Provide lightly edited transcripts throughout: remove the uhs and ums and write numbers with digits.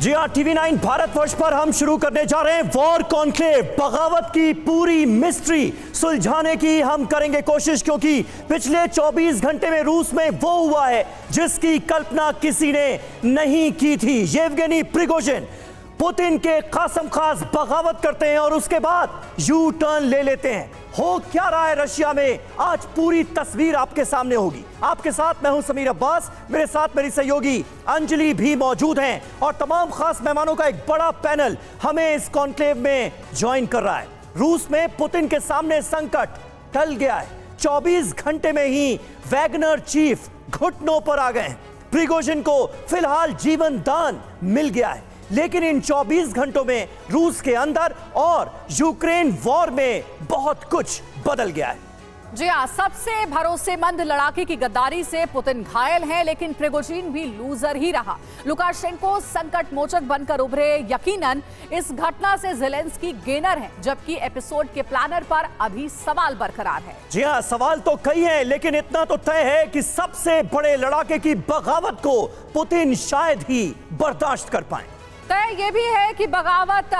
जी हाँ, TV9 भारतवर्ष पर हम शुरू करने जा रहे हैं वॉर कॉन्क्लेव। बगावत की पूरी मिस्ट्री सुलझाने की हम करेंगे कोशिश, क्योंकि पिछले 24 घंटे में रूस में वो हुआ है जिसकी कल्पना किसी ने नहीं की थी। येवगेनी प्रिगोजिन पुतिन के खासम खास बगावत करते हैं और उसके बाद यू टर्न ले लेते हैं। हो क्या रहा है रशिया में, आज पूरी तस्वीर आपके सामने होगी। आपके साथ मैं हूं समीर अब्बास, मेरे साथ मेरी सहयोगी अंजलि भी मौजूद हैं और तमाम खास मेहमानों का एक बड़ा पैनल हमें इस कॉन्क्लेव में ज्वाइन कर रहा है। रूस में पुतिन के सामने संकट टल गया है। 24 घंटे में ही वैगनर चीफ घुटनों पर आ गए हैं। प्रिगोजिन को फिलहाल जीवन दान मिल गया है, लेकिन इन 24 घंटों में रूस के अंदर और यूक्रेन वॉर में बहुत कुछ बदल गया है। जी हाँ, सबसे भरोसेमंद लड़ाके की गद्दारी से पुतिन घायल हैं, लेकिन प्रिगोजिन भी लूजर ही रहा। लुकाशेंको संकट मोचक बनकर उभरे। यकीनन इस घटना से ज़ेलेंस्की गेनर हैं, जबकि एपिसोड के प्लानर पर अभी सवाल बरकरार है। जी हाँ, सवाल तो कई हैं, लेकिन इतना तो तय है कि सबसे बड़े लड़ाके की बगावत को पुतिन शायद ही बर्दाश्त कर पाए। तय ये भी है कि बगावत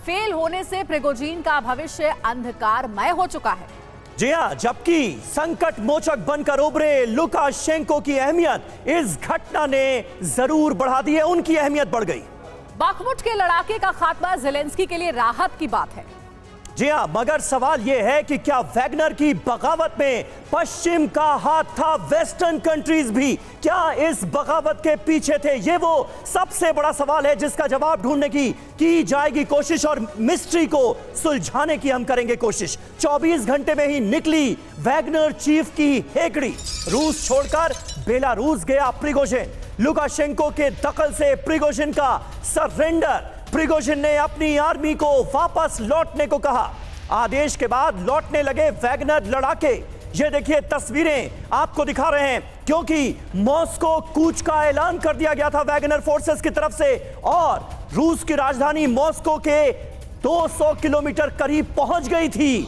फेल होने से प्रिगोजिन का भविष्य अंधकारमय हो चुका है। जी हाँ, जबकि संकट मोचक बनकर उभरे लुकाशेंको की अहमियत इस घटना ने जरूर बढ़ा दी है। उनकी अहमियत बढ़ गई। बाखमुट के लड़ाके का खात्मा ज़ेलेंस्की के लिए राहत की बात है। जी हाँ, मगर सवाल यह है कि क्या वैगनर की बगावत में पश्चिम का हाथ था? वेस्टर्न कंट्रीज भी क्या इस बगावत के पीछे थे? ये वो सबसे बड़ा सवाल है जिसका जवाब ढूंढने की जाएगी कोशिश और मिस्ट्री को सुलझाने की हम करेंगे कोशिश। 24 घंटे में ही निकली वैगनर चीफ की हेकड़ी। रूस छोड़कर बेलारूस गया प्रिगोजिन। लुकाशेंको के दखल से प्रिगोजिन का सरेंडर। प्रिगोजिन ने अपनी आर्मी को वापस लौटने को कहा। आदेश के बाद लौटने लगे वैगनर लड़ाके। ये देखिए तस्वीरें आपको दिखा रहे हैं, क्योंकि मॉस्को कूच का ऐलान कर दिया गया था वैगनर फोर्सेस की तरफ से और रूस की राजधानी मॉस्को के 200 किलोमीटर करीब पहुंच गई थी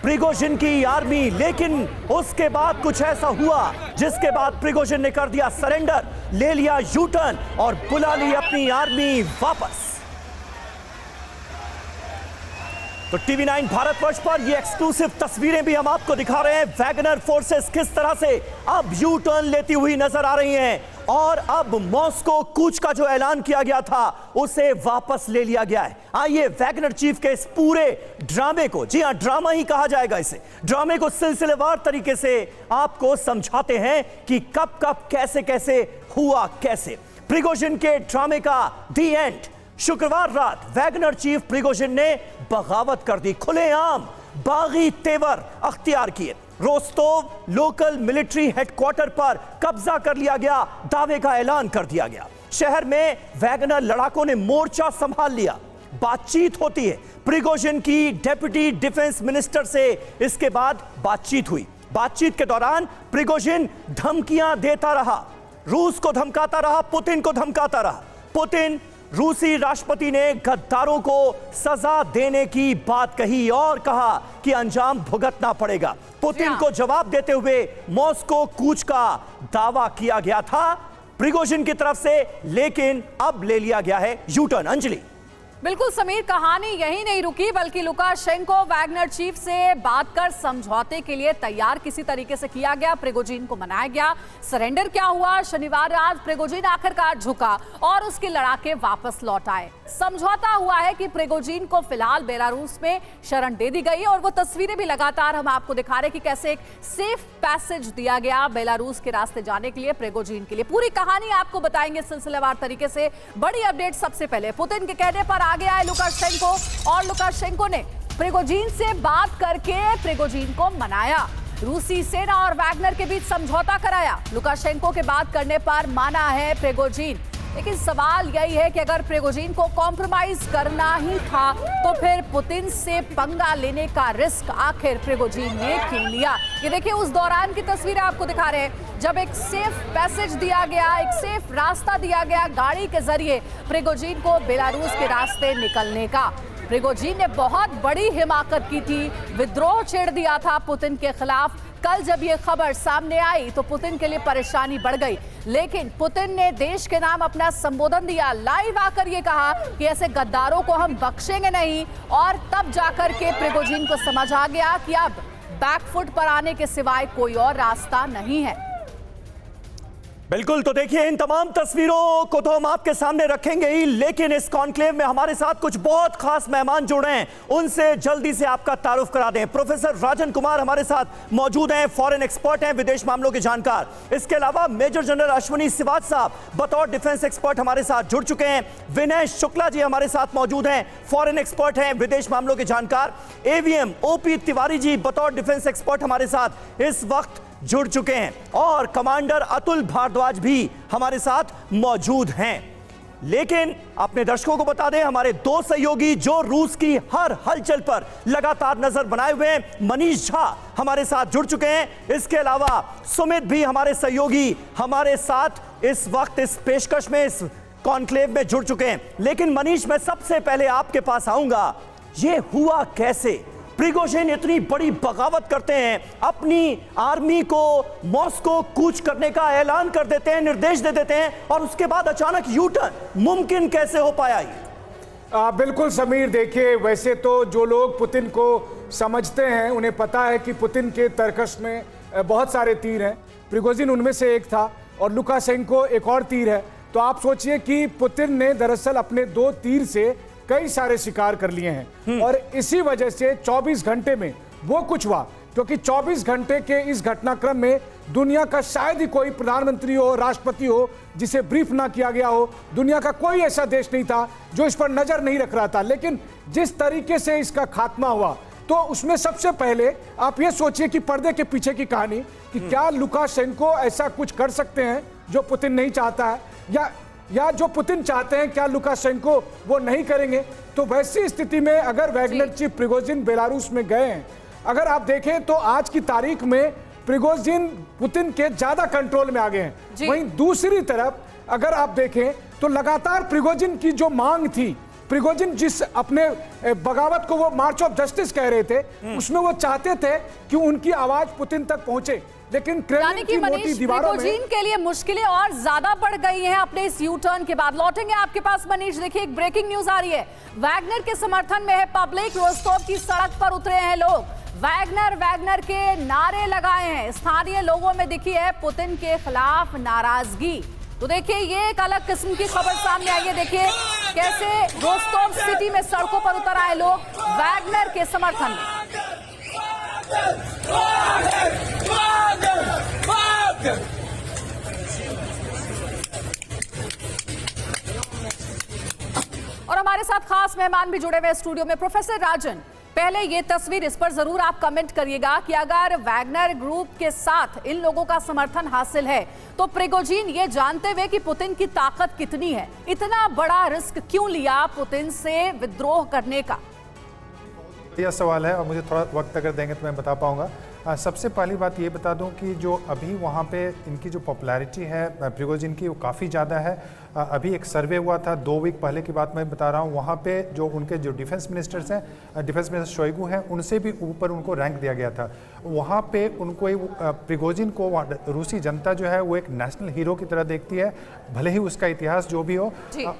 प्रिगोजिन की आर्मी। लेकिन उसके बाद कुछ ऐसा हुआ जिसके बाद प्रिगोजिन ने कर दिया सरेंडर, ले लिया यू टर्न और बुला ली अपनी आर्मी वापस। तो TV9 भारतवर्ष पर ये एक्सक्लूसिव तस्वीरें भी हम आपको दिखा रहे हैं। वैगनर फोर्सेस किस तरह से अब यू टर्न लेती हुई नजर आ रही हैं और अब मॉस्को कूच का जो ऐलान किया गया था उसे वापस ले लिया गया है। आइए वैगनर चीफ के इस पूरे ड्रामे को, जी हां ड्रामा ही कहा जाएगा इसे, ड्रामे को सिलसिलेवार तरीके से आपको समझाते हैं कि कब कब कैसे कैसे हुआ कैसे। प्रिगोजिन के ड्रामे का दी एंड। शुक्रवार रात वैगनर चीफ प्रिगोजिन ने बगावत कर दी। खुलेआम बागी तेवर अख्तियार किए। रोस्तोव लोकल मिलिट्री हेडक्वार्टर पर कब्जा कर लिया गया। दावे का ऐलान कर दिया गया। शहर में वैगनर लड़ाकों ने मोर्चा संभाल लिया। बातचीत होती है प्रिगोजिन की डेप्यूटी डिफेंस मिनिस्टर से। इसके बाद बातचीत हुई। बातचीत के दौरान प्रिगोजिन धमकियां देता रहा, रूस को धमकाता रहा, पुतिन को धमकाता रहा। पुतिन रूसी राष्ट्रपति ने गद्दारों को सजा देने की बात कही और कहा कि अंजाम भुगतना पड़ेगा। पुतिन को जवाब देते हुए मॉस्को कूच का दावा किया गया था प्रिगोजिन की तरफ से, लेकिन अब ले लिया गया है यू टर्न। अंजलि। बिल्कुल समीर, कहानी यही नहीं रुकी, बल्कि लुकाशेंको वैगनर चीफ से बात कर समझौते के लिए तैयार किसी तरीके से किया गया। प्रिगोजिन को मनाया गया। सरेंडर क्या हुआ? शनिवार रात प्रिगोजिन आखिरकार झुका और उसके लड़ाके वापस लौट आए। समझौता हुआ है कि प्रिगोजिन को फिलहाल बेलारूस में शरण दे दी गई और वो तस्वीरें भी लगातार हम आपको दिखा रहे हैं कि कैसे एक सेफ पैसेज दिया गया बेलारूस के रास्ते जाने के लिए प्रिगोजिन के लिए। पूरी कहानी आपको बताएंगे सिलसिलेवार तरीके से। बड़ी अपडेट सबसे पहले, पुतिन के कहने पर आ गया है लुकाशेंको और लुकाशेंको ने प्रिगोजिन से बात करके प्रिगोजिन को मनाया। रूसी सेना और वैगनर के बीच समझौता कराया। लुकाशेंको के बात करने पर माना है प्रिगोजिन। लेकिन सवाल यही है कि अगर प्रिगोजिन को कॉम्प्रोमाइज करना ही था तो फिर पुतिन से पंगा लेने का रिस्क आखिर प्रिगोजिन ने क्यों लिया? ये देखिए उस दौरान की तस्वीरें आपको दिखा रहे हैं जब एक सेफ पैसेज दिया गया, एक सेफ रास्ता दिया गया गाड़ी के जरिए प्रिगोजिन को बेलारूस के रास्ते निकलने का। प्रिगोजिन ने बहुत बड़ी हिमाकत की थी, विद्रोह छेड़ दिया था पुतिन के खिलाफ। कल जब ये खबर सामने आई तो पुतिन के लिए परेशानी बढ़ गई, लेकिन पुतिन ने देश के नाम अपना संबोधन दिया, लाइव आकर ये कहा कि ऐसे गद्दारों को हम बख्शेंगे नहीं। और तब जाकर के प्रिगोजिन को समझ आ गया कि अब बैकफुट पर आने के सिवाय कोई और रास्ता नहीं है। बिल्कुल, तो देखिए इन तमाम तस्वीरों को तो हम आपके सामने रखेंगे ही, लेकिन इस कॉन्क्लेव में हमारे साथ कुछ बहुत खास मेहमान जुड़े हैं, उनसे जल्दी से आपका तारुफ करा दें। प्रोफेसर राजन कुमार हमारे साथ मौजूद हैं, फॉरेन एक्सपर्ट हैं, विदेश मामलों के जानकार। इसके अलावा मेजर जनरल अश्विनी सिवाच साहब बतौर डिफेंस एक्सपर्ट हमारे साथ जुड़ चुके हैं। विनय शुक्ला जी हमारे साथ मौजूद हैं, फॉरेन एक्सपर्ट हैं, विदेश मामलों के जानकार। एवीएम ओपी तिवारी जी बतौर डिफेंस एक्सपर्ट हमारे साथ इस वक्त जुड़ चुके हैं, और कमांडर अतुल भारद्वाज भी हमारे साथ मौजूद हैं। लेकिन अपने दर्शकों को बता दें, हमारे दो सहयोगी जो रूस की हर हलचल पर लगातार नजर बनाए हुए हैं, मनीष झा हमारे साथ जुड़ चुके हैं। इसके अलावा सुमित भी हमारे सहयोगी हमारे साथ इस वक्त इस पेशकश में, इस कॉन्क्लेव में जुड़ चुके हैं। लेकिन मनीष, मैं सबसे पहले आपके पास आऊंगा, ये हुआ कैसे? प्रिगोजिन इतनी बड़ी बगावत करते हैं, अपनी आर्मी को मॉस्को कूच करने का ऐलान कर देते हैं, निर्देश दे देते हैं, और उसके बाद अचानक यू टर्न मुमकिन कैसे हो पाया ये? बिल्कुल समीर, देखिए वैसे तो जो लोग पुतिन को समझते हैं उन्हें पता है कि पुतिन के तर्कश में बहुत सारे तीर हैं। प्रिगोजिन उनमें से एक था और लुकाशेंको एक और तीर है। तो आप सोचिए कि पुतिन ने दरअसल अपने दो तीर से कई सारे शिकार कर लिए हैं, और इसी वजह से 24 घंटे में वो कुछ हुआ, क्योंकि 24 घंटे के इस घटनाक्रम में दुनिया का शायद ही कोई प्रधानमंत्री हो, राष्ट्रपति हो जिसे ब्रीफ ना किया गया हो। दुनिया का कोई ऐसा देश नहीं था जो इस पर नजर नहीं रख रहा था। लेकिन जिस तरीके से इसका खात्मा हुआ, तो उसमें सबसे पहले आप ये सोचिए कि पर्दे के पीछे की कहानी, कि क्या लुकाशेंको ऐसा कुछ कर सकते हैं जो पुतिन नहीं चाहता है, या जो पुतिन चाहते हैं क्या लुकाशेंको वो नहीं करेंगे? तो वैसी स्थिति में अगर वैगनर चीफ प्रिगोजिन बेलारूस में गए हैं, अगर आप देखें तो आज की तारीख में प्रिगोजिन पुतिन के ज्यादा कंट्रोल में आ गए हैं। वहीं दूसरी तरफ अगर आप देखें तो लगातार प्रिगोजिन की जो मांग थी, प्रिगोजिन जिस अपने बगावत को वो मार्च ऑफ जस्टिस कह रहे थे, उसमें वो चाहते थे कि उनकी आवाज पुतिन तक पहुंचे, लेकिन क्रेमलिन की मोटी दीवारों में प्रिगोजिन के लिए मुश्किलें और ज्यादा बढ़ गई हैं अपने इस यू टर्न के बाद। लौटेंगे आपके पास मनीष। देखिए एक ब्रेकिंग न्यूज आ रही है, वैगनर के समर्थन में है पब्लिक, रोस्टोव की सड़क पर उतरे हैं लोग, वैगनर के नारे लगाए हैं, स्थानीय लोगों में दिखी है पुतिन के खिलाफ नाराजगी। तो देखिए ये एक अलग किस्म की खबर सामने आई है। देखिए कैसे रोस्टोव सिटी में सड़कों पर उतर आए लोग वैगनर के समर्थन में। और हमारे साथ खास मेहमान भी जुड़े हुए स्टूडियो में। प्रोफेसर राजन, पहले ये तस्वीर, इस पर जरूर आप कमेंट करिएगा कि अगर वैगनर ग्रुप के साथ इन लोगों का समर्थन हासिल है, तो प्रिगोजिन ये जानते हुए कि पुतिन की ताकत कितनी है, इतना बड़ा रिस्क क्यों लिया पुतिन से विद्रोह करने का? यह सवाल है और मुझे थोड़ा वक्त अगर देंगे तो मैं बता पाऊंगा। सबसे पहली बात ये बता दूं कि जो अभी वहाँ पे इनकी जो पॉपुलैरिटी है प्रिगोजिन की, वो काफ़ी ज़्यादा है। अभी एक सर्वे हुआ था 2 वीक पहले की बात मैं बता रहा हूँ, वहाँ पे जो उनके जो डिफेंस मिनिस्टर्स हैं, डिफेंस मिनिस्टर शोइगु हैं, उनसे भी ऊपर उनको रैंक दिया गया था। वहाँ पे उनको प्रिगोजिन को रूसी जनता जो है वो एक नेशनल हीरो की तरह देखती है, भले ही उसका इतिहास जो भी हो,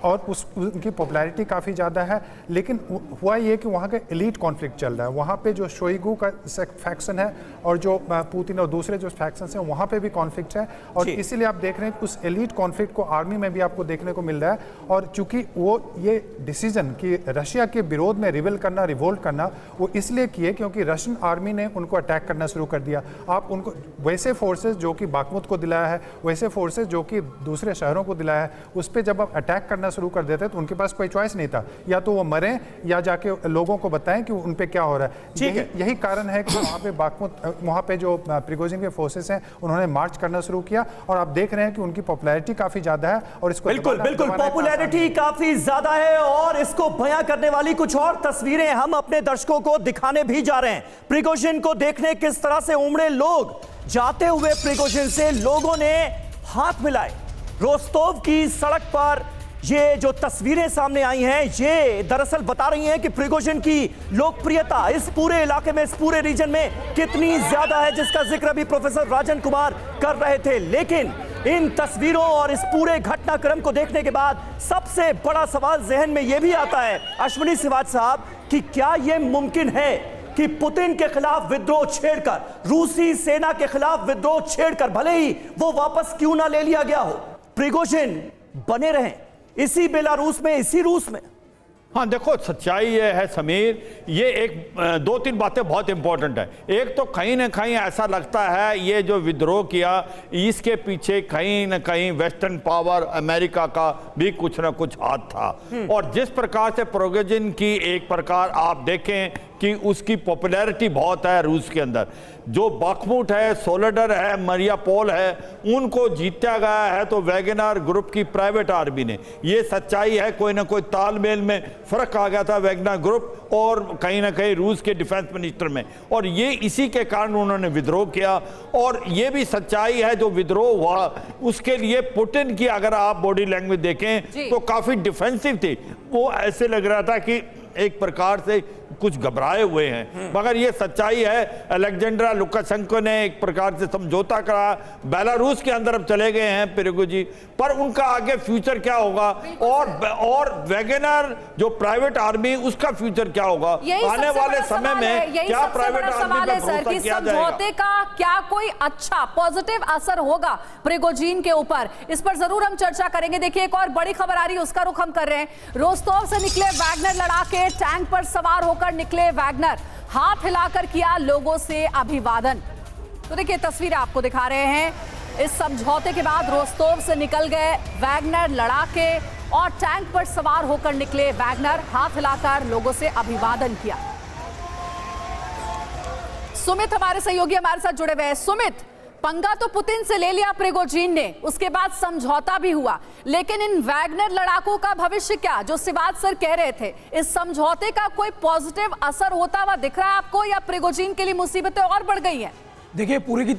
और उनकी पॉपुलैरिटी काफ़ी ज़्यादा है। लेकिन हुआ ये कि वहाँ का एलीट कॉन्फ्लिक्ट चल रहा है। वहाँ पे जो शोइगु का फैक्शन है और जो पुतिन और दूसरे जो फैक्शंस हैं, वहाँ पे भी कॉन्फ्लिक्ट है, और इसीलिए आप देख रहे हैं कि उस एलीट कॉन्फ्लिक्ट को आर्मी में भी आपको देखने को मिल रहा है। और चूंकि वो ये डिसीजन कि रशिया के विरोध में रिबेल करना, रिवोल्ट करना, वो इसलिए किए क्योंकि रशियन आर्मी ने उनको अटैक करना शुरू कर दिया। आप उनको वैसे फोर्सेस जो कि बाखमुत को दिलाया है, वैसे फोर्सेस जो कि दूसरे शहरों को दिलाया है, उस पर जब आप अटैक करना शुरू कर देते तो उनके पास कोई चॉइस नहीं था, या तो वो मरें या जाके लोगों को बताएं कि उन पे क्या हो रहा है। यही कारण है कि वहाँ पे बाखमुत, वहाँ पे जो प्रिगोजिन के फोर्सेस हैं, उन्होंने मार्च करना शुरू किया, और आप देख रहे हैं कि उनकी पॉपुलैरिटी काफी ज्यादा है। और इसको बिल्कुल पॉपुलैरिटी काफी ज्यादा है, और इसको बयां करने वाली कुछ और तस्वीरें हम अपने दर्शकों को दिखाने भी जा रहे हैं। प्रिगोजिन को देखने किस तरह से उमड़े लोग, जाते हुए प्रिगोजिन से लोगों ने हाथ मिलाए। रोस्टोव की सड़क पर ये जो तस्वीरें सामने आई हैं ये दरअसल बता रही हैं कि प्रिगोजिन की लोकप्रियता इस पूरे इलाके में, इस पूरे रीजन में कितनी ज्यादा है, जिसका जिक्र अभी प्रोफेसर राजन कुमार कर रहे थे। लेकिन इन तस्वीरों और इस पूरे घटनाक्रम को देखने के बाद सबसे बड़ा सवाल जहन में यह भी आता है अश्विनी सिवाच साहब कि क्या यह मुमकिन है कि पुतिन के खिलाफ विद्रोह छेड़कर, रूसी सेना के खिलाफ विद्रोह छेड़कर, भले ही वो वापस क्यों ना ले लिया गया हो, प्रिगोजिन बने रहें इसी बेलारूस में, इसी रूस में? हाँ देखो, सच्चाई ये है समीर, ये एक दो तीन बातें बहुत इंपॉर्टेंट है। एक तो कहीं ना कहीं ऐसा लगता है ये जो विद्रोह किया इसके पीछे कहीं ना कहीं वेस्टर्न पावर, अमेरिका का भी कुछ ना कुछ हाथ था। और जिस प्रकार से प्रिगोजिन की एक प्रकार आप देखें कि उसकी पॉपुलैरिटी बहुत है रूस के अंदर, जो बाखमुट है, सोलेडर है, मरियापोल है, उनको जीता गया है तो वैगनर ग्रुप की प्राइवेट आर्मी ने। ये सच्चाई है, कोई ना कोई तालमेल में फर्क आ गया था वैगनर ग्रुप और कहीं ना कहीं रूस के डिफेंस मिनिस्टर में, और ये इसी के कारण उन्होंने विद्रोह किया। और ये भी सच्चाई है जो विद्रोह हुआ उसके लिए पुतिन की अगर आप बॉडी लैंग्वेज देखें तो काफी डिफेंसिव थी, वो ऐसे लग रहा था कि एक प्रकार से कुछ घबराए हुए हैं। मगर ये सच्चाई है, अलेक्जेंड्रा लुकाशेंको ने एक प्रकार से समझौता करा, बेलारूस के अंदर अब चले गए हैं प्रिगोजिन, पर उनका आगे फ्यूचर क्या होगा और वैगनर जो प्राइवेट आर्मी उसका फ्यूचर क्या होगा आने वाले समय में, क्या प्राइवेट आर्मी पर भरोसा किया जाएगा? समझौते का क्या कोई अच्छा पॉजिटिव असर होगा प्रिगोजिन के ऊपर, इस पर जरूर हम चर्चा करेंगे। देखिए एक और बड़ी खबर आ रही है, उसका रुख हम कर रहे हैं। रोस्तोव से निकले वैगनर लड़ाके, टैंक पर सवार होकर निकले वैगनर, हाथ हिलाकर किया लोगों से अभिवादन। तो देखिए तस्वीर आपको दिखा रहे हैं, इस समझौते के बाद रोस्तोव से निकल गए वैगनर लड़ाके और टैंक पर सवार होकर निकले वैगनर, हाथ हिलाकर लोगों से अभिवादन किया। सुमित हमारे सहयोगी हमारे साथ जुड़े हुए हैं। सुमित, पंगा तो पुतिन से ले लिया प्रिगोजिन ने, उसके बाद समझौता भी हुआ, लेकिन इन वैगनर लड़ाकों का भविष्य क्या? जो सिवाच सर कह रहे थे, इस समझौते का कोई पॉजिटिव असर होता हुआ दिख रहा है आपको, या प्रिगोजिन के लिए मुसीबतें और बढ़ गई हैं? देखिए पूरी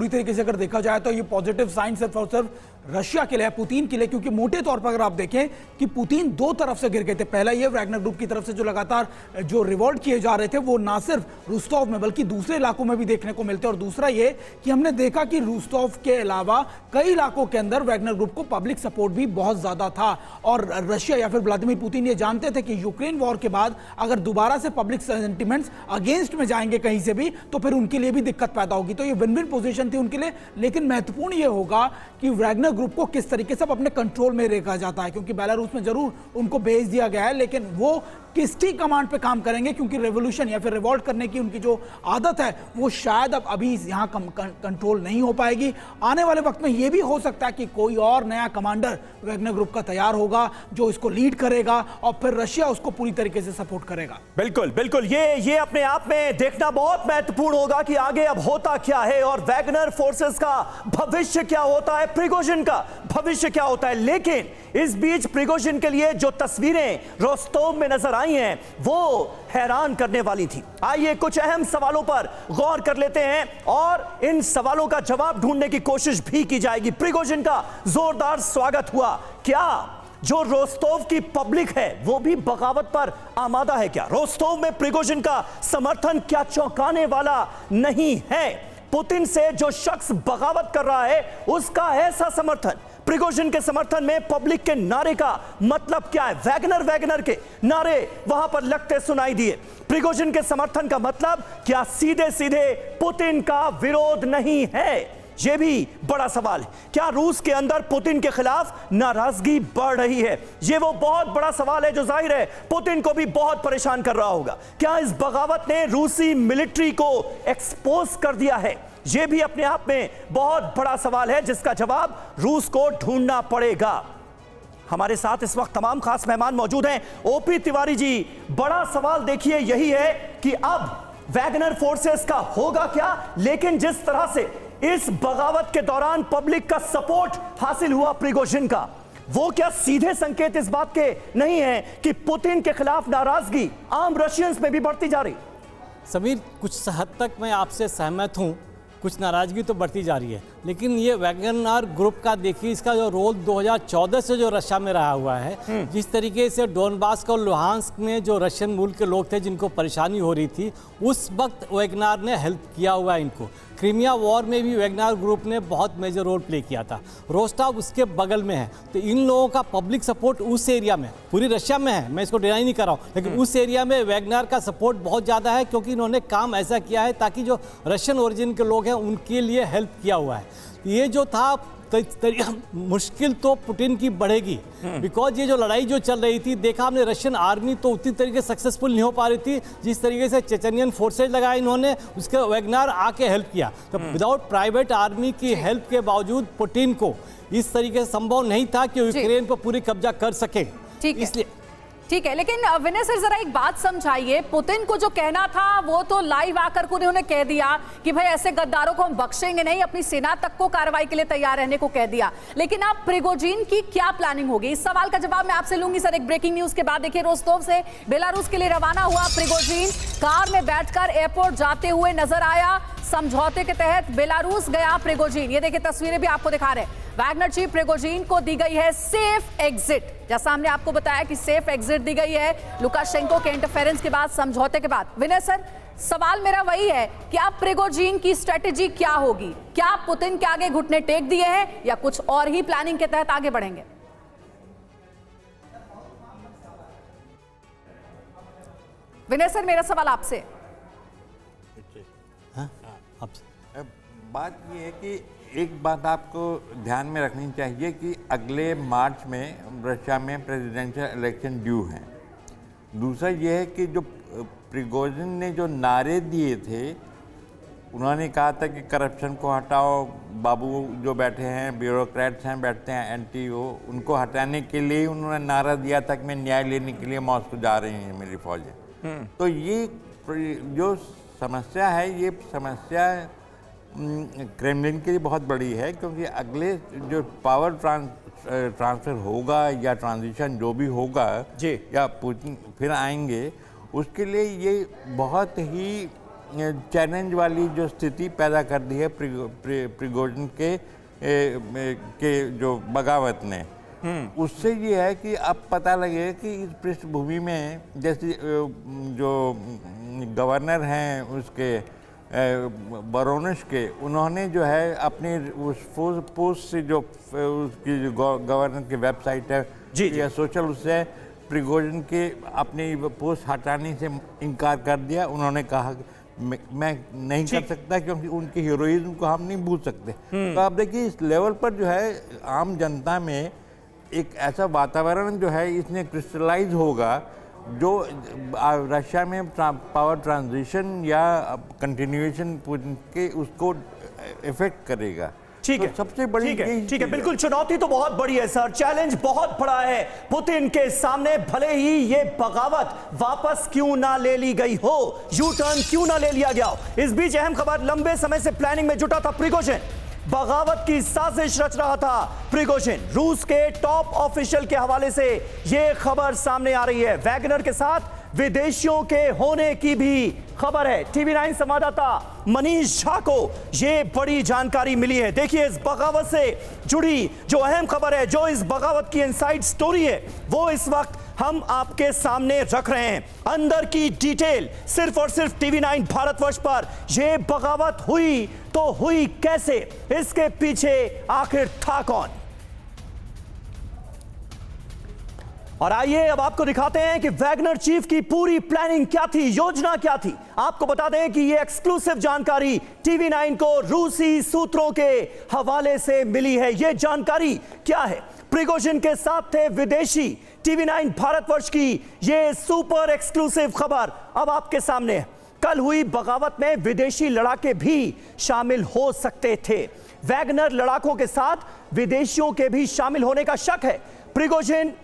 तरीके से अगर देखा जाए तो ये पॉजिटिव साइन सिर्फ और सिर्फ रशिया के लिए, पुतिन के लिए, क्योंकि मोटे तौर पर अगर आप देखें कि पुतिन दो तरफ से गिर गए थे। पहला ये वैगनर ग्रुप की तरफ से जो लगातार जो रिवॉल्ट किए जा रहे थे वो ना सिर्फ रुस्तोव में बल्कि दूसरे इलाकों में भी देखने को मिलते हैं। और दूसरा ये कि हमने देखा कि रुस्तोव के अलावा कई इलाकों के अंदर वैगनर ग्रुप को पब्लिक सपोर्ट भी बहुत ज्यादा था। और रशिया या फिर व्लादिमीर पुतिन ये जानते थे कि यूक्रेन वॉर के बाद अगर दोबारा से पब्लिक सेंटिमेंट्स अगेंस्ट में जाएंगे कहीं से भी तो फिर उनके लिए भी दिक्कत पैदा होगी। तो ये विन विन पोजीशन थी उनके लिए। लेकिन महत्वपूर्ण ये होगा कि वैगनर ग्रुप को किस तरीके से अपने कंट्रोल में रखा जाता है, क्योंकि बेलारूस में जरूर उनको भेज दिया गया है, लेकिन वो किसकी कमांड पे काम करेंगे, क्योंकि रेवोल्यूशन या फिर रिवॉल्ट करने की उनकी जो आदत है वो शायद अब अभी यहाँ कंट्रोल नहीं हो पाएगी। आने वाले वक्त में ये भी हो सकता है कि कोई और नया कमांडर वैगनर ग्रुप का तैयार होगा जो इसको लीड करेगा और फिर रशिया उसको पूरी तरीके से सपोर्ट करेगा। बिल्कुल बिल्कुल, ये अपने आप में देखना बहुत महत्वपूर्ण होगा कि आगे अब होता क्या है और वैगनर फोर्सेस का भविष्य क्या होता है, प्रिगोजिन का भविष्य क्या होता है। लेकिन इस बीच प्रिगोजिन के लिए जो तस्वीरें रोस्तोव में नजर आई हैं वो हैरान करने वाली थी। आइए कुछ अहम सवालों पर गौर कर लेते हैं और इन सवालों का जवाब ढूंढने की कोशिश भी की जाएगी। प्रिगोजिन का जोरदार स्वागत हुआ, क्या जो रोस्तोव की पब्लिक है वो भी बगावत पर आमादा है? क्या रोस्तोव में प्रिगोजिन का समर्थन क्या चौंकाने वाला नहीं है? पुतिन से जो शख्स बगावत कर रहा है उसका ऐसा समर्थन, प्रिगोजिन के समर्थन में पब्लिक के नारे का मतलब क्या है? वैगनर के नारे वहां पर लगते सुनाई दिए। प्रिगोजिन के समर्थन का मतलब क्या सीधे सीधे पुतिन का विरोध नहीं है? यह भी बड़ा सवाल है। क्या रूस के अंदर पुतिन के खिलाफ नाराजगी बढ़ रही है? यह वो बहुत बड़ा सवाल है जो जाहिर है पुतिन को भी बहुत परेशान कर रहा होगा। क्या इस बगावत ने रूसी मिलिट्री को एक्सपोज कर दिया है? यह भी अपने आप में बहुत बड़ा सवाल है जिसका जवाब रूस को ढूंढना पड़ेगा। हमारे साथ इस वक्त तमाम खास मेहमान मौजूद हैं। ओपी तिवारी जी, बड़ा सवाल देखिए यही है कि अब वैगनर फोर्सेस का होगा क्या, लेकिन जिस तरह से इस बगावत के दौरान पब्लिक का सपोर्ट हासिल हुआ प्रिगोजिन का, वो क्या सीधे संकेत इस बात के नहीं है कि पुतिन के खिलाफ नाराजगी आम रशियंस में भी बढ़ती जा रही? समीर, कुछ हद तक मैं आपसे सहमत हूं, कुछ नाराजगी तो बढ़ती जा रही है, लेकिन ये वैगनर ग्रुप का देखिए, इसका जो रोल 2014 से जो रशिया में रहा हुआ है, जिस तरीके से डोनबास और लुहांस्क में जो रशियन मूल के लोग थे जिनको परेशानी हो रही थी, उस वक्त वैगनर ने हेल्प किया हुआ है इनको। क्रीमिया वॉर में भी वैगनर ग्रुप ने बहुत मेजर रोल प्ले किया था। रोस्टॉव उसके बगल में है, तो इन लोगों का पब्लिक सपोर्ट उस एरिया में, पूरी रशिया में है, मैं इसको डिनाई नहीं कर रहा हूँ, लेकिन उस एरिया में वैगनर का सपोर्ट बहुत ज़्यादा है, क्योंकि इन्होंने काम ऐसा किया है ताकि जो रशियन ओरिजिन के लोग हैं उनके लिए हेल्प किया हुआ है। ये जो था मुश्किल तो पुतिन की बढ़ेगी, बिकॉज ये जो लड़ाई जो चल रही थी, देखा हमने रशियन आर्मी तो उतनी तरीके सक्सेसफुल नहीं हो पा रही थी जिस तरीके से चेचनियन फोर्सेज लगाए इन्होंने, उसके वैगनर आके हेल्प किया। तो विदाउट प्राइवेट आर्मी की हेल्प के बावजूद पुतिन को इस तरीके से संभव नहीं था कि यूक्रेन पर पूरी कब्जा कर सके। इसलिए ठीक है, लेकिन विनय सर जरा एक बात समझाइए, पुतिन को जो कहना था वो तो लाइव आकर को उन्होंने कह दिया कि भाई ऐसे गद्दारों को हम बख्शेंगे नहीं, अपनी सेना तक को कार्रवाई के लिए तैयार रहने को कह दिया। लेकिन अब प्रिगोजिन की क्या प्लानिंग होगी, इस सवाल का जवाब मैं आपसे लूंगी सर एक ब्रेकिंग न्यूज के बाद। देखिए, रोस्तोव से बेलारूस के लिए रवाना हुआ प्रिगोजिन कार में बैठकर एयरपोर्ट जाते हुए नजर आया। समझौते के तहत बेलारूस गया प्रिगोजिन, ये देखिए तस्वीरें भी आपको दिखा रहे हैं। वैगनर चीफ प्रिगोजिन को दी गई है सेफ एग्जिट, जैसा हमने आपको बताया कि सेफ एग्जिट दी गई है लुकाशेंको के इंटरफेरेंस के बाद, समझौते के बाद। विनय सर, सवाल मेरा वही है कि अब प्रिगोजिन की स्ट्रेटेजी क्या होगी? क्या पुतिन के आगे घुटने टेक दिए हैं या कुछ और ही प्लानिंग के तहत आगे बढ़ेंगे? विनय सर, मेरा सवाल आपसे। बात यह है कि एक बात आपको ध्यान में रखनी चाहिए कि अगले मार्च में रशिया में प्रेसिडेंशियल इलेक्शन ड्यू हैं। दूसरा यह है कि जो प्रिगोजिन ने जो नारे दिए थे, उन्होंने कहा था कि करप्शन को हटाओ, बाबू जो बैठे हैं, ब्यूरोक्रेट्स हैं बैठते हैं एंटी, वो उनको हटाने के लिए उन्होंने नारा दिया था कि मैं न्याय लेने के लिए मॉस्को जा रही हैं मेरी फौजें। तो ये जो समस्या है, ये समस्या क्रेमलिन के लिए बहुत बड़ी है, क्योंकि अगले जो पावर ट्रांसफ़र होगा या ट्रांजिशन जो भी होगा जी, या पुतिन फिर आएंगे, उसके लिए ये बहुत ही चैलेंज वाली जो स्थिति पैदा कर दी है प्रिगोजिन के जो बगावत ने। उससे ये है कि अब पता लगे कि इस पृष्ठभूमि में जैसे जो गवर्नर हैं उसके बरोनिश के, उन्होंने जो है अपनी उस पोस्ट से जो उसकी जो गवर्नर की वेबसाइट है जी या सोशल, उससे प्रिगोजिन के अपनी पोस्ट हटाने से इनकार कर दिया। उन्होंने कहा मैं नहीं कर सकता क्योंकि उनके हीरोइज्म को हम नहीं भूल सकते। तो आप देखिए इस लेवल पर जो है आम जनता में एक ऐसा वातावरण जो है इसने क्रिस्टलाइज होगा जो रशिया में पावर ट्रांजिशन या कंटिन्यूएशन के उसको इफेक्ट करेगा। ठीक है, सबसे बड़ी ठीक है, बिल्कुल चुनौती तो बहुत बड़ी है सर, चैलेंज बहुत बड़ा है पुतिन के सामने। भले ही ये बगावत वापस क्यों ना ले ली गई हो, यू टर्न क्यों ना ले लिया गया हो। इस बीच अहम खबर, लंबे समय से प्लानिंग में जुटा था प्रिगोजिन, बगावत की साजिश रच रहा था प्रिगोजिन। रूस के टॉप ऑफिशियल के हवाले से यह खबर सामने आ रही है। वैगनर के साथ विदेशियों के होने की भी खबर है। टीवी 9 संवाददाता मनीष झा को यह बड़ी जानकारी मिली है। देखिए, इस बगावत से जुड़ी जो अहम खबर है, जो इस बगावत की इनसाइड स्टोरी है, वो इस वक्त हम आपके सामने रख रहे हैं। अंदर की डिटेल सिर्फ और सिर्फ टीवी 9 भारतवर्ष पर। यह बगावत हुई तो हुई कैसे, इसके पीछे आखिर था कौन? और आइए अब आपको दिखाते हैं कि वैगनर चीफ की पूरी प्लानिंग क्या थी, योजना क्या थी। आपको बता दें कि यह एक्सक्लूसिव जानकारी टीवी 9 को रूसी सूत्रों के हवाले से मिली है। यह जानकारी क्या है? प्रिगोजिन के साथ थे विदेशी। टीवी 9 भारतवर्ष की यह सुपर एक्सक्लूसिव खबर अब आपके सामने है। कल हुई बगावत में विदेशी लड़ाके भी शामिल हो सकते थे। वैगनर लड़ाकों के साथ विदेशियों के भी शामिल होने का शक है। प्रिगोजिन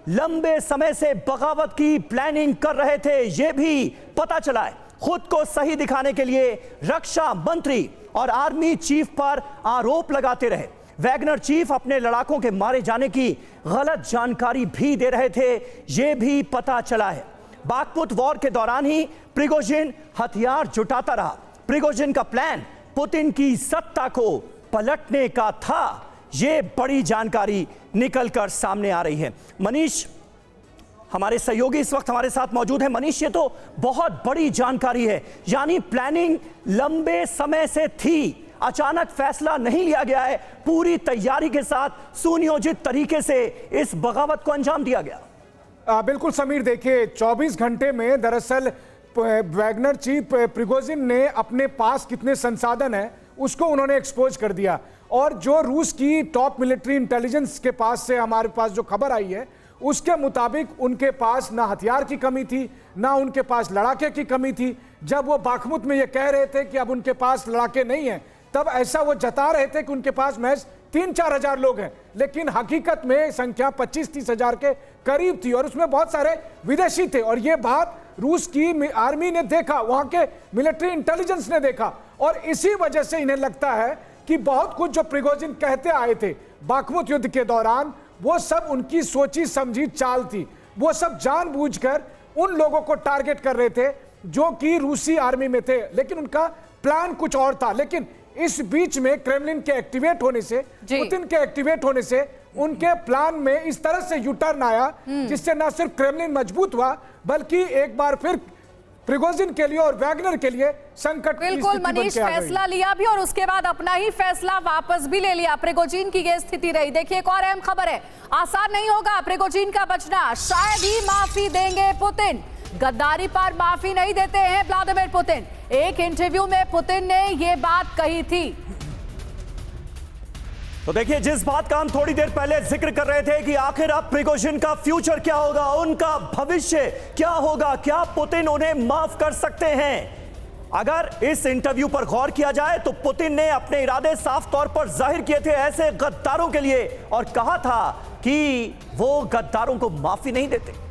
लंबे समय से बगावत की प्लानिंग कर रहे थे, यह भी पता चला है। खुद को सही दिखाने के लिए रक्षा मंत्री और आर्मी चीफ पर आरोप लगाते रहे। वैगनर चीफ अपने लड़ाकों के मारे जाने की गलत जानकारी भी दे रहे थे, यह भी पता चला है। बागमुत वॉर के दौरान ही प्रिगोजिन हथियार जुटाता रहा। प्रिगोजिन का प्लान पुतिन की सत्ता को पलटने का था, ये बड़ी जानकारी निकलकर सामने आ रही है। मनीष, हमारे सहयोगी इस वक्त हमारे साथ मौजूद हैं। मनीष, ये तो बहुत बड़ी जानकारी है, यानी प्लानिंग लंबे समय से थी, अचानक फैसला नहीं लिया गया है, पूरी तैयारी के साथ सुनियोजित तरीके से इस बगावत को अंजाम दिया गया। बिल्कुल समीर, देखिए 24 घंटे में दरअसल वैगनर चीफ प्रिगोजिन ने अपने पास कितने संसाधन हैं उसको उन्होंने एक्सपोज कर दिया। और जो रूस की टॉप मिलिट्री इंटेलिजेंस के पास से हमारे पास जो खबर आई है उसके मुताबिक उनके पास ना हथियार की कमी थी, ना उनके पास लड़ाके की कमी थी। जब वो बाखमुत में ये कह रहे थे कि अब उनके पास लड़ाके नहीं हैं, तब ऐसा वो जता रहे थे कि उनके पास महज 3-4 हजार लोग हैं, लेकिन हकीकत में संख्या 25-30 हजार के करीब थी और उसमें बहुत सारे विदेशी थे। और ये बात रूस की आर्मी ने देखा, वहां के मिलिट्री इंटेलिजेंस ने देखा, और इसी वजह से इन्हें लगता है कि बहुत कुछ जो प्रिगोजिन कहते आए थे बाखमुत युद्ध के दौरान, वो सब उनकी सोची समझी चाल थी। वो सब जानबूझकर उन लोगों को टारगेट कर रहे थे जो कि रूसी आर्मी में थे, लेकिन उनका प्लान कुछ और था। लेकिन इस बीच में क्रेमलिन के एक्टिवेट होने से, पुतिन के एक्टिवेट होने से उनके प्लान में इस तरह से यूटर्न आया जिससे न सिर्फ क्रेमलिन मजबूत हुआ बल्कि एक बार फिर प्रिगोजिन के लिए और वैगनर के लिए संकट। बिल्कुल मनीष, फैसला लिया भी और उसके बाद अपना ही फैसला वापस भी ले लिया। प्रिगोजिन की ये स्थिति रही। देखिए एक और अहम खबर है, आसान नहीं होगा प्रिगोजिन का बचना, शायद ही माफी देंगे पुतिन। गद्दारी पर माफी नहीं देते हैं व्लादिमीर पुतिन। एक इंटरव्यू में पुतिन ने यह बात कही थी। तो देखिए, जिस बात का हम थोड़ी देर पहले जिक्र कर रहे थे कि आखिर अब प्रिगोजिन का फ्यूचर क्या होगा, उनका भविष्य क्या होगा, क्या पुतिन उन्हें माफ कर सकते हैं? अगर इस इंटरव्यू पर गौर किया जाए तो पुतिन ने अपने इरादे साफ तौर पर जाहिर किए थे ऐसे गद्दारों के लिए और कहा था कि वो गद्दारों को माफी नहीं देते।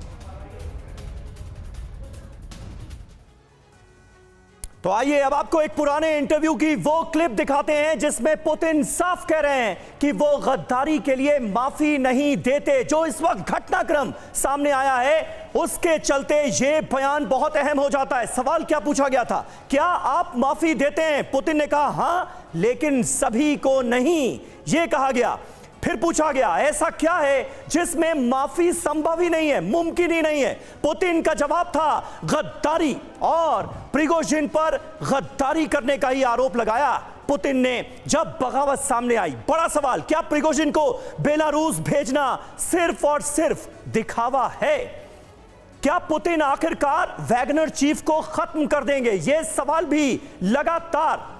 तो आइए अब आपको एक पुराने इंटरव्यू की वो क्लिप दिखाते हैं जिसमें पुतिन साफ कह रहे हैं कि वो गद्दारी के लिए माफी नहीं देते। जो इस वक्त घटनाक्रम सामने आया है उसके चलते ये बयान बहुत अहम हो जाता है। सवाल क्या पूछा गया था, क्या आप माफी देते हैं? पुतिन ने कहा हां, लेकिन सभी को नहीं, ये कहा गया। फिर पूछा गया ऐसा क्या है जिसमें माफी संभव ही नहीं है, मुमकिन ही नहीं है? पुतिन का जवाब था गद्दारी, और प्रिगोजिन पर गद्दारी करने का ही आरोप लगाया पुतिन ने। जब बगावत सामने आई, बड़ा सवाल, क्या प्रिगोजिन को बेलारूस भेजना सिर्फ और सिर्फ दिखावा है? क्या पुतिन आखिरकार वैगनर चीफ को खत्म कर देंगे? यह सवाल भी लगातार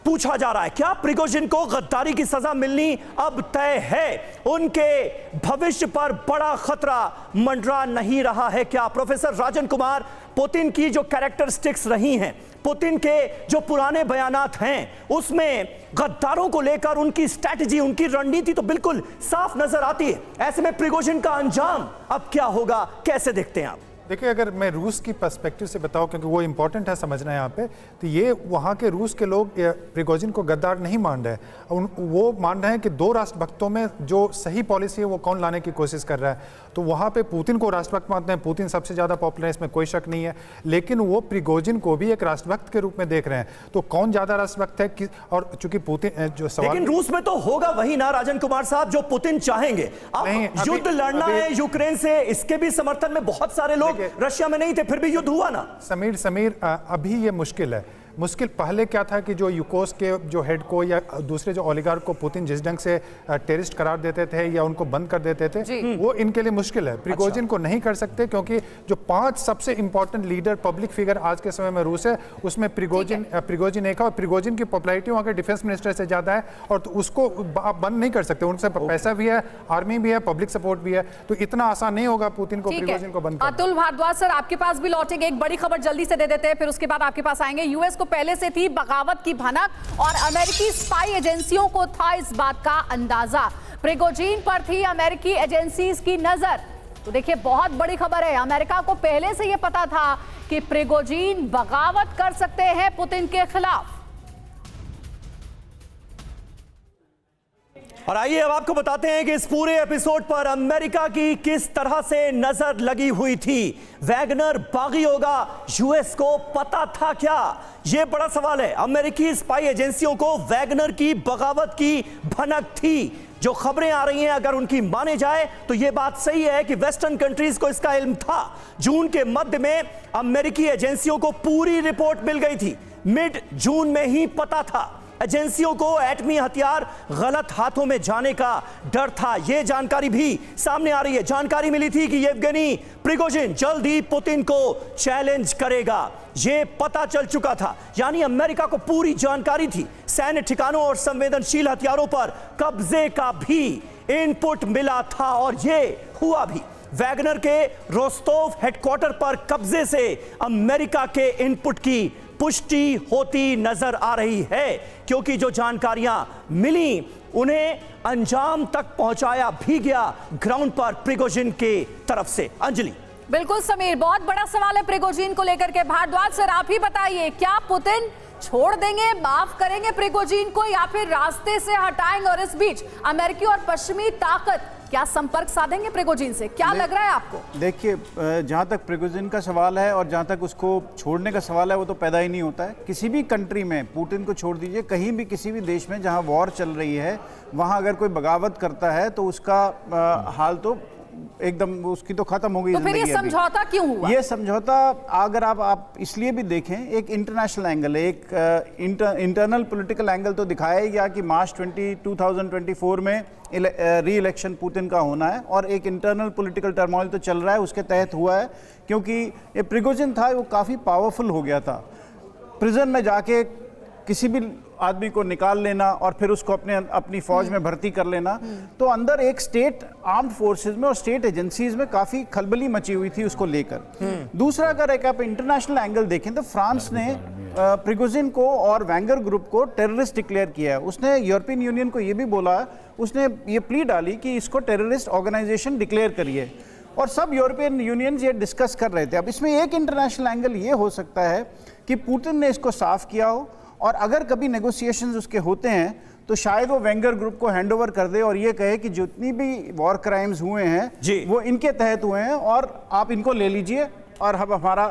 पूछा जा रहा है। क्या प्रिगोजिन को गद्दारी की सजा मिलनी अब तय है? उनके भविष्य पर बड़ा खतरा मंडरा नहीं रहा है क्या? प्रोफेसर राजन कुमार, पुतिन की जो कैरेक्टरिस्टिक्स रही हैं, पुतिन के जो पुराने बयानात हैं, उसमें गद्दारों को लेकर उनकी स्ट्रैटेजी, उनकी रणनीति तो बिल्कुल साफ नजर आती है। ऐसे में प्रिगोजिन का अंजाम अब क्या होगा, कैसे देखते हैं आप? देखिए, अगर मैं रूस की पर्सपेक्टिव से बताऊं, क्योंकि वो इंपॉर्टेंट है समझना यहाँ पे, तो ये वहाँ के रूस के लोग प्रिगोजिन को गद्दार नहीं मान रहे हैं। वो मान रहे हैं कि दो राष्ट्रभक्तों में जो सही पॉलिसी है वो कौन लाने की कोशिश कर रहा है। तो वहाँ पे पुतिन को राष्ट्रभक्त मानते हैं, पुतिन सबसे ज़्यादा पॉपुलर है, इसमें कोई शक नहीं है, लेकिन वो प्रिगोजिन को भी एक राष्ट्रभक्त के रूप में देख रहे हैं। तो कौन ज़्यादा राष्ट्रभक्त है कि, और चूंकि पुतिन जो सवाल, लेकिन रूस में तो होगा वही ना राजन कुमार साहब जो पुतिन चाहेंगे। अब युद्ध लड़ना है यूक्रेन से, इसके भी समर्थन में बहुत सारे लोग रशिया में नहीं थे, फिर भी युद्ध हुआ ना। समीर, अभी ये मुश्किल है। मुश्किल पहले क्या था कि जो यूकोस के जो हेड को या दूसरे जो ओलिगार्क को पुतिन जिस ढंग से टेररिस्ट करार देते थे या उनको बंद कर देते थे, वो इनके लिए मुश्किल है। प्रिगोजिन को नहीं कर सकते क्योंकि जो 5 सबसे इंपॉर्टेंट लीडर, पब्लिक फिगर आज के समय में रूस है, उसमें प्रिगोजिन एक है, और प्रिगोजिन की पॉपुलैरिटी वहाँ के डिफेंस मिनिस्टर से ज़्यादा है, और तो उसको आप बंद नहीं कर सकते। उनसे पैसा भी है, आर्मी भी है, पब्लिक सपोर्ट भी है, तो इतना आसान नहीं होगा पुतिन को प्रिगोजिन को बंद करना। अतुल भारद्वाज सर, आपके पास भी लौटेंगे, एक बड़ी खबर जल्दी से दे देते हैं, फिर उसके बाद आपके पास आएंगे। यूएस पहले से थी बगावत की भनक और अमेरिकी स्पाई एजेंसियों को था इस बात का अंदाजा। प्रिगोजिन पर थी अमेरिकी एजेंसीज की नजर। तो देखिए, बहुत बड़ी खबर है, अमेरिका को पहले से यह पता था कि प्रिगोजिन बगावत कर सकते हैं पुतिन के खिलाफ। और आइए अब आपको बताते हैं कि इस पूरे एपिसोड पर अमेरिका की किस तरह से नजर लगी हुई थी। वैगनर बागी होगा, यूएस को पता था क्या? यह बड़ा सवाल है। अमेरिकी स्पाई एजेंसियों को वैगनर की बगावत की भनक थी। जो खबरें आ रही हैं अगर उनकी माने जाए तो यह बात सही है कि वेस्टर्न कंट्रीज को इसका इल्म था। जून के मध्य में अमेरिकी एजेंसियों को पूरी रिपोर्ट मिल गई थी। मिड जून में ही पता था। एजेंसियों को एटमी हथियार गलत हाथों में जाने का डर था। यह जानकारी भी सामने आ रही है। जानकारी मिली थी कि येवगेनी प्रिगोजिन जल्द ही पुतिन को चैलेंज करेगा। यह पता चल चुका था, यानी अमेरिका को पूरी जानकारी थी। सैन्य ठिकानों और संवेदनशील हथियारों पर कब्जे का भी इनपुट मिला था और यह हुआ भी। वैगनर के रोस्तोव हेडक्वार्टर पर कब्जे से अमेरिका के इनपुट की पुष्टि होती नजर आ रही है, क्योंकि जो जानकारियां मिली उन्हें अंजाम तक पहुंचाया भी गया ग्राउंड पर प्रिगोजिन के तरफ से। अंजलि। बिल्कुल समीर, बहुत बड़ा सवाल है प्रिगोजिन को लेकर के। भारद्वाज सर आप ही बताइए, क्या पुतिन छोड़ देंगे, माफ करेंगे प्रिगोजिन को या फिर रास्ते से हटाएंगे? और इस बीच अमेरिकी और पश्चिमी ताकत क्या संपर्क साधेंगे प्रिगोजिन से? क्या लग रहा है आपको? देखिए, जहां तक प्रिगोजिन का सवाल है और जहां तक उसको छोड़ने का सवाल है, वो तो पैदा ही नहीं होता है। किसी भी कंट्री में पुतिन को छोड़ दीजिए, कहीं भी किसी भी देश में जहां वॉर चल रही है वहां अगर कोई बगावत करता है तो उसका हाल तो एकदम, उसकी तो खत्म हो गई। तो फिर ये समझौता क्यों हुआ? ये समझौता अगर आप इसलिए भी देखें, एक इंटरनेशनल एंगल, एक इंटरनल पॉलिटिकल एंगल तो दिखाया गया कि मार्च 2024 में री इलेक्शन पुतिन का होना है और एक इंटरनल पॉलिटिकल टर्मोइल तो चल रहा है, उसके तहत हुआ है। क्योंकि ये प्रिगोजिन था, वो काफ़ी पावरफुल हो गया था। प्रिजन में जाके किसी भी आदमी को निकाल लेना और फिर उसको अपनी फौज में भर्ती कर लेना, तो अंदर एक स्टेट आर्म्ड फोर्सेस में और स्टेट एजेंसीज में काफ़ी खलबली मची हुई थी उसको लेकर। दूसरा, अगर एक आप इंटरनेशनल एंगल देखें तो फ्रांस ने प्रिगोजिन को और वैगनर ग्रुप को टेररिस्ट डिक्लेयर किया है। उसने यूरोपियन यूनियन को ये भी बोला, उसने ये प्ली डाली कि इसको टेररिस्ट ऑर्गेनाइजेशन डिक्लेयर करिए और सब यूरोपियन यूनियन ये डिस्कस कर रहे थे। अब इसमें एक इंटरनेशनल एंगल ये हो सकता है कि पुतिन ने इसको साफ किया हो और अगर कभी नेगोशिएशंस उसके होते हैं तो शायद वो वैगनर ग्रुप को हैंडओवर कर दे और ये कहे कि जितनी भी वॉर क्राइम्स हुए हैं वो इनके तहत हुए हैं और आप इनको ले लीजिए और हम हमारा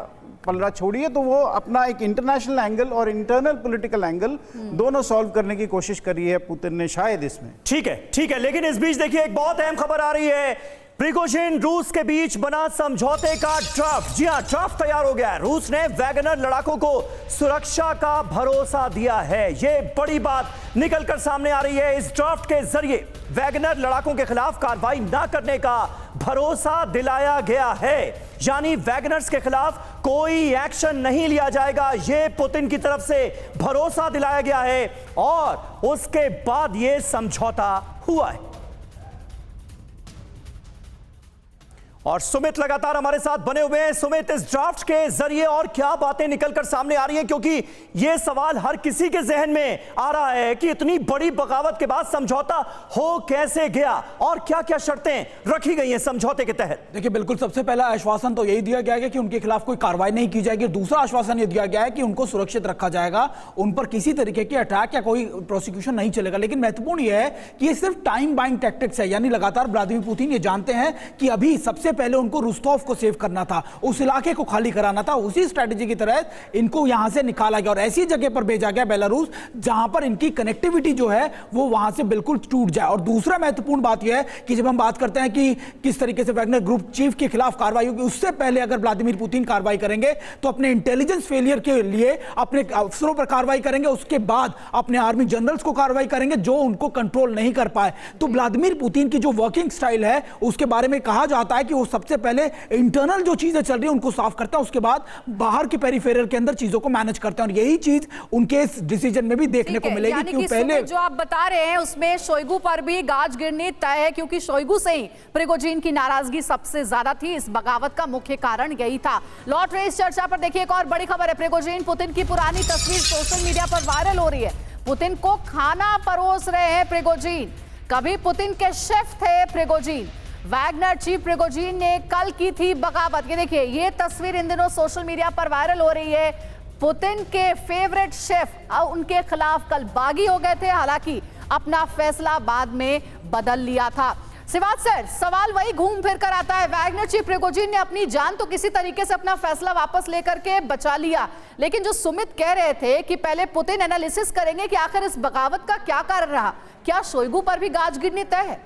पलड़ा छोड़िए। तो वो अपना एक इंटरनेशनल एंगल और इंटरनल पॉलिटिकल एंगल दोनों सॉल्व करने की कोशिश करी है पुतिन ने शायद इसमें। ठीक है, लेकिन इस बीच देखिए एक बहुत अहम खबर आ रही है। प्रिगोजिन रूस के बीच बना समझौते का ड्राफ्ट, जी हां, ड्राफ्ट तैयार हो गया है। रूस ने वैगनर लड़ाकों को सुरक्षा का भरोसा दिया है। यह बड़ी बात निकलकर सामने आ रही है। इस ड्राफ्ट के जरिए वैगनर लड़ाकों के खिलाफ कार्रवाई न करने का भरोसा दिलाया गया है, यानी वैगनर्स के खिलाफ कोई एक्शन नहीं लिया जाएगा। यह पुतिन की तरफ से भरोसा दिलाया गया है और उसके बाद यह समझौता हुआ है। और सुमित लगातार हमारे साथ बने हुए हैं। सुमित, इस ड्राफ्ट के जरिए और क्या बातें निकलकर सामने आ रही हैं, क्योंकि यह सवाल हर किसी के जहन में आ रहा है कि इतनी बड़ी बगावत के बाद समझौता हो कैसे गया और क्या क्या शर्तें रखी गई हैं समझौते के तहत? देखिए, बिल्कुल सबसे पहला आश्वासन तो यही दिया गया है कि उनके खिलाफ कोई कार्रवाई नहीं की जाएगी। दूसरा आश्वासन यह दिया गया है कि उनको सुरक्षित रखा जाएगा, उन पर किसी तरीके के अटैक या कोई प्रोसिक्यूशन नहीं चलेगा। लेकिन महत्वपूर्ण यह है कि ये सिर्फ टाइम बाइंग टैक्टिक्स है, यानी लगातार व्लादिमीर पुतिन ये जानते हैं कि अभी सबसे पहले उनको रुस्तोव को सेव करना था, उस इलाके को खाली कराना था। उसी स्ट्रेटेजी की तरह इनको यहां से निकाला गया और ऐसी जगह पर भेजा गया बेलारूस जहां पर इनकी कनेक्टिविटी जो है वो वहां से बिल्कुल टूट जाए। और दूसरा महत्वपूर्ण बात यह है कि जब हम बात करते हैं कि किस तरीके से वैगनर ग्रुप चीफ के खिलाफ कार्रवाई होगी, उससे पहले अगर व्लादिमीर पुतिन कार्रवाई करेंगे तो अपने इंटेलिजेंस फेलियर के लिए अपने अफसरों पर कार्रवाई करेंगे, उसके बाद अपने आर्मी जनरल्स को कार्रवाई करेंगे जो उनको कंट्रोल नहीं कर पाए। तो व्लादिमीर पुतिन की जो वर्किंग स्टाइल है उसके बारे में कहा जाता है कि वो सबसे पहले इंटरनल जो चीजें चल रही है उनको साफ करता है, उसके बाद बाहर के पेरिफेरल के अंदर चीजों को मैनेज करते हैं। और यही चीज उनके इस डिसीजन में भी देखने को मिलेगी कि पहले जो आप बता रहे हैं उसमें शोइगु पर भी गाज गिरनी तय है, क्योंकि शोइगु से ही प्रिगोजिन की नाराजगी सबसे ज्यादा थी। इस बगावत का मुख्य कारण यही था। लौट रहे इस चर्चा पर देखिए एक और बड़ी खबर है। प्रिगोजिन पुतिन की पुरानी तस्वीर सोशल मीडिया पर वायरल हो रही है। पुतिन को खाना परोस रहे हैं प्रिगोजिन। कभी पुतिन के शेफ थे प्रिगोजिन। वैगनर चीफ प्रिगोजिन ने कल की थी बगावत। ये देखिए, ये तस्वीर इन दिनों सोशल मीडिया पर वायरल हो रही है। पुतिन के फेवरेट शेफ उनके खिलाफ कल बागी हो गए थे। हालांकि अपना फैसला बाद में बदल लिया था। सिवाज सर, सवाल वही घूम फिर कर आता है, वैगनर चीफ प्रिगोजिन ने अपनी जान तो किसी तरीके से अपना फैसला वापस लेकर के बचा लिया, लेकिन जो सुमित कह रहे थे कि पहले पुतिन एनालिसिस करेंगे कि आखिर इस बगावत का क्या कारण रहा, क्या शोइगु पर भी गाज गिरनी तय है?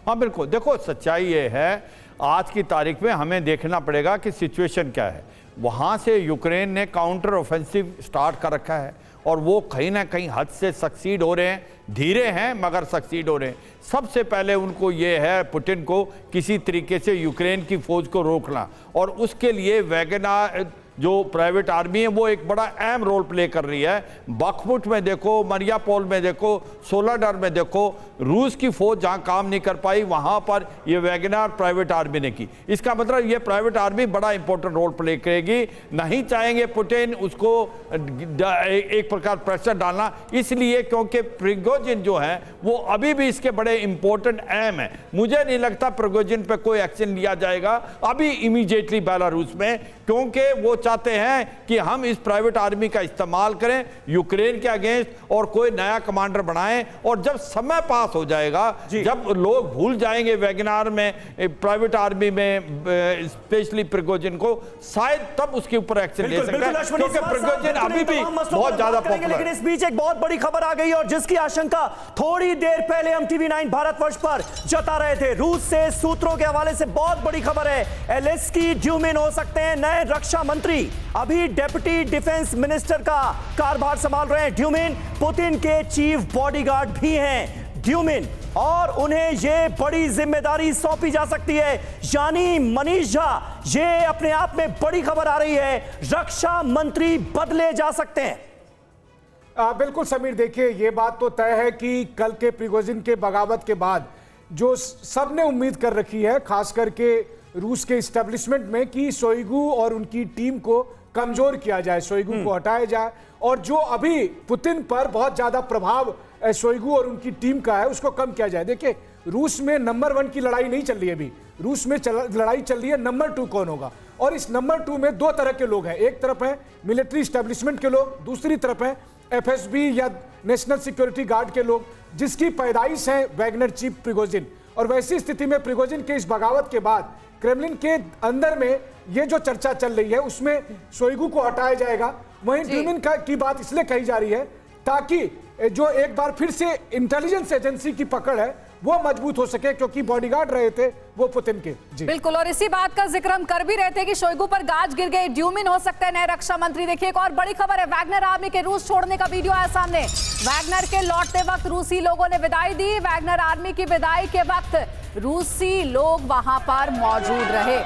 हाँ बिल्कुल, देखो सच्चाई ये है, आज की तारीख में हमें देखना पड़ेगा कि सिचुएशन क्या है। वहाँ से यूक्रेन ने काउंटर ऑफेंसिव स्टार्ट कर रखा है और वो कहीं ना कहीं हद से सक्सीड हो रहे हैं, धीरे हैं मगर सक्सीड हो रहे हैं। सबसे पहले उनको ये है पुतिन को किसी तरीके से यूक्रेन की फौज को रोकना, और उसके लिए वैगनर जो प्राइवेट आर्मी है वो एक बड़ा अहम रोल प्ले कर रही है। बखमुट में देखो, मरियापोल में देखो, सोलाडर में देखो, रूस की फौज जहां काम नहीं कर पाई वहां पर ये वैगनर प्राइवेट आर्मी ने की। इसका मतलब ये प्राइवेट आर्मी बड़ा इंपॉर्टेंट रोल प्ले करेगी। नहीं चाहेंगे पुतिन उसको एक प्रकार प्रेशर डालना, इसलिए क्योंकि प्रिगोजिन जो है वो अभी भी इसके बड़े इंपॉर्टेंट अहम है। मुझे नहीं लगता प्रिगोजिन पे कोई एक्शन लिया जाएगा अभी इमीडिएटली बेलारूस में, क्योंकि वो चाहते हैं कि हम इस प्राइवेट आर्मी का इस्तेमाल करें यूक्रेन के अगेंस्ट और कोई नया कमांडर बनाएं, और जब समय पास हो जाएगा, जब लोग भूल जाएंगे वैगनर में, प्राइवेट आर्मी में स्पेशली प्रिगोजिन को, शायद तब उसके ऊपर एक्शन ले सकते हैं, क्योंकि प्रिगोजिन अभी भी बहुत ज्यादा पॉपुलर है। लेकिन इस बीच एक बहुत बड़ी खबर आ गई और जिसकी आशंका थोड़ी देर पहले हम टीवी9 भारतवर्ष पर जता रहे थे। रूस से सूत्रों के हवाले से बहुत बड़ी खबर है, एलेस्की ड्यूमिन हो सकते हैं नए रक्षा मंत्री। अभी डेप्यूटी डिफेंस मिनिस्टर का कार्यभार संभाल रहे हैं ड्यूमिन, पुतिन के चीफ बॉडीगार्ड भी हैं ड्यूमिन, और उन्हें यह बड़ी जिम्मेदारी सौंपी जा सकती है। यानी मनीष झा, ये अपने आप में बड़ी खबर आ रही है, रक्षा मंत्री बदले जा सकते हैं। बिल्कुल समीर, देखिए ये बात तो तय है कि कल के प्रिगोजिन के बगावत के बाद जो सबने उम्मीद कर रखी है, खास करके रूस के इस्टेब्लिशमेंट में, कि शोइगु और उनकी टीम को कमजोर किया जाए, शोइगु को हटाया जाए, और जो अभी पुतिन पर बहुत ज्यादा प्रभाव शोइगु और उनकी टीम का है उसको कम किया जाए। देखिए रूस में नंबर 1 की लड़ाई नहीं चल रही है अभी, रूस में लड़ाई चल रही है नंबर 2 कौन होगा, और इस नंबर 2 में दो तरह के लोग हैं। एक तरफ है मिलिट्री इस्टेब्लिशमेंट के लोग, दूसरी तरफ है FSB या नेशनल सिक्योरिटी गार्ड के लोग, जिसकी पैदाइश है वैगनर चीफ प्रिगोजिन। और वैसी स्थिति में प्रिगोजिन के इस बगावत के बाद क्रेमलिन के अंदर में ये जो चर्चा चल रही है उसमें शोइगु को हटाया जाएगा। वहीं ड्यूमिन की बात इसलिए कही जा रही है ताकि जो एक बार फिर से इंटेलिजेंस एजेंसी की पकड़ है वो मजबूत हो सके, क्योंकि बॉडीगार्ड रहे थे वो पुतिन के। जी बिल्कुल, और इसी बात का जिक्र हम कर भी रहे थे कि शोइगु पर गाज गिर गई, ड्यूमिन हो सकते हैं नए रक्षा मंत्री। देखिए एक और बड़ी खबर है, वैगनर आर्मी के रूस छोड़ने का वीडियो आया सामने। वैगनर के लौटते वक्त रूसी लोगों ने विदाई दी। वैगनर आर्मी की विदाई के वक्त रूसी लोग वहां पर मौजूद रहे।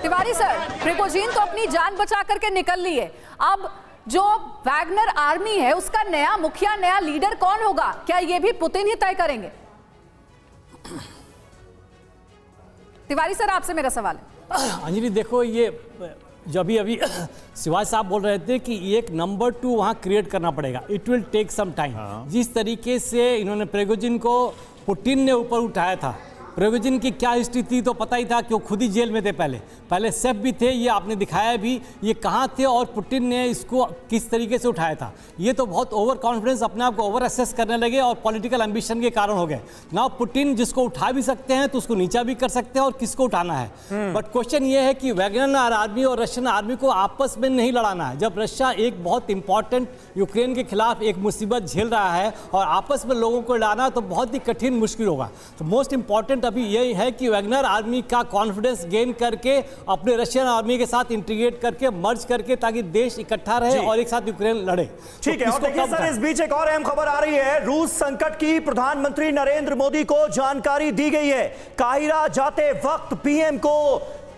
तिवारी सर, प्रिगोजिन तो अपनी जान बचा करके निकल लिए, अब जो वैगनर आर्मी है उसका नया मुखिया, नया लीडर कौन होगा, क्या ये भी पुतिन ही तय करेंगे? तिवारी सर, आपसे मेरा सवाल है। अंजलि देखो, ये जो अभी शिवाज साहब बोल रहे थे कि एक नंबर 2 वहाँ क्रिएट करना पड़ेगा, it will take some time. जिस तरीके से इन्होंने प्रिगोजिन को पुतिन ने ऊपर उठाया था, प्रिगोजिन की क्या हिस्ट्री थी तो पता ही था कि वो खुद ही जेल में थे, पहले सेफ भी थे, ये आपने दिखाया भी ये कहाँ थे और पुतिन ने इसको किस तरीके से उठाया था। ये तो बहुत ओवर कॉन्फिडेंस, अपने आप को ओवर असेस करने लगे और पॉलिटिकल एम्बिशन के कारण हो गए। नाउ पुतिन जिसको उठा भी सकते हैं तो उसको नीचा भी कर सकते हैं और किसको उठाना है। बट क्वेश्चन ये है कि वैगनर आर्मी और रशियन आर्मी को आपस में नहीं लड़ाना है। जब रशिया एक बहुत इंपॉर्टेंट यूक्रेन के खिलाफ एक मुसीबत झेल रहा है और आपस में लोगों को लड़ाना तो बहुत ही कठिन मुश्किल होगा। तो मोस्ट इंपॉर्टेंट अभी यही है कि वैगनर आर्मी का कॉन्फिडेंस गेन करके अपने रशियन आर्मी के साथ इंटीग्रेट करके मर्ज करके, ताकि देश इकट्ठा रहे और एक साथ यूक्रेन लड़े। ठीक है, और देखिए सर, इस बीच एक और अहम खबर आ रही है, रूस संकट की प्रधानमंत्री नरेंद्र मोदी को जानकारी दी गई है। काहिरा जाते वक्त पीएम को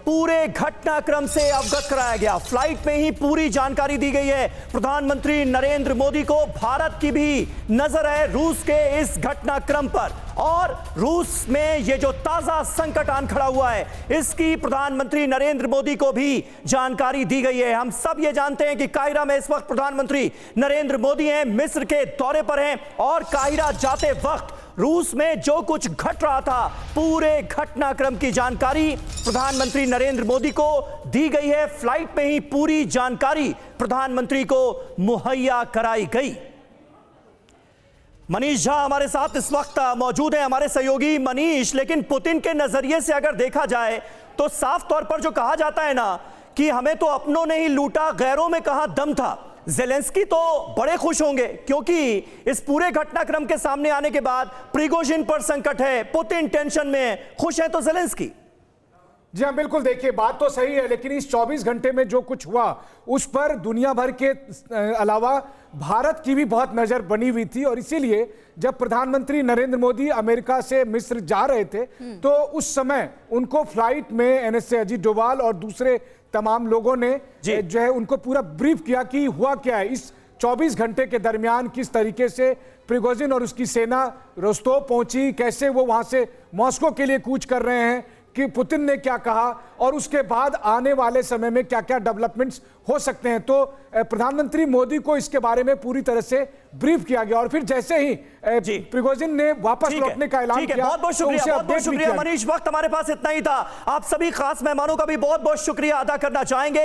पूरे घटनाक्रम से अवगत कराया गया, फ्लाइट में ही पूरी जानकारी दी गई है। प्रधानमंत्री नरेंद्र मोदी को भारत की भी नजर है रूस के इस घटनाक्रम पर, और रूस में ये जो ताजा संकट आन खड़ा हुआ है इसकी प्रधानमंत्री नरेंद्र मोदी को भी जानकारी दी गई है। हम सब ये जानते हैं कि काहिरा में इस वक्त प्रधानमंत्री नरेंद्र मोदी हैं, मिस्र के दौरे पर हैं, और काहिरा जाते वक्त रूस में जो कुछ घट रहा था पूरे घटनाक्रम की जानकारी प्रधानमंत्री नरेंद्र मोदी को दी गई है। फ्लाइट में ही पूरी जानकारी प्रधानमंत्री को मुहैया कराई गई। मनीष झा हमारे साथ इस वक्त मौजूद है, हमारे सहयोगी मनीष। लेकिन पुतिन के नजरिए से अगर देखा जाए तो साफ तौर पर जो कहा जाता है ना कि हमें तो अपनों ने ही लूटा, गैरों में कहां दम था। ज़ेलेंस्की तो बड़े खुश होंगे क्योंकि इस पूरे घटनाक्रम के सामने आने के बाद प्रिगोजिन पर संकट है, पुतिन टेंशन में है। खुश है तो ज़ेलेंस्की। जी हाँ, बिल्कुल। देखिए, बात तो सही है, लेकिन इस 24 घंटे में जो कुछ हुआ उस पर दुनिया भर के अलावा भारत की भी बहुत नजर बनी हुई थी। और इसीलिए जब प्रधानमंत्री नरेंद्र मोदी अमेरिका से मिस्र जा रहे थे तो उस समय उनको फ्लाइट में एनएसए अजीत डोभाल और दूसरे तमाम लोगों ने जो है उनको पूरा ब्रीफ किया कि हुआ क्या है इस 24 घंटे के दरमियान, किस तरीके से प्रिगोजिन और उसकी सेना रोस्तोव पहुंची, कैसे वो वहां से मॉस्को के लिए कूच कर रहे हैं, कि पुतिन ने क्या कहा और उसके बाद आने वाले समय में क्या क्या डेवलपमेंट्स हो सकते हैं। तो प्रधानमंत्री मोदी को इसके बारे में पूरी तरह से ब्रीफ किया गया और फिर जैसे ही प्रिगोजिन ने वापस लौटने का ऐलान किया। बहुत बहुत शुक्रिया मनीष। वक्त हमारे पास इतना ही था। आप सभी खास मेहमानों का भी बहुत बहुत शुक्रिया अदा करना चाहेंगे।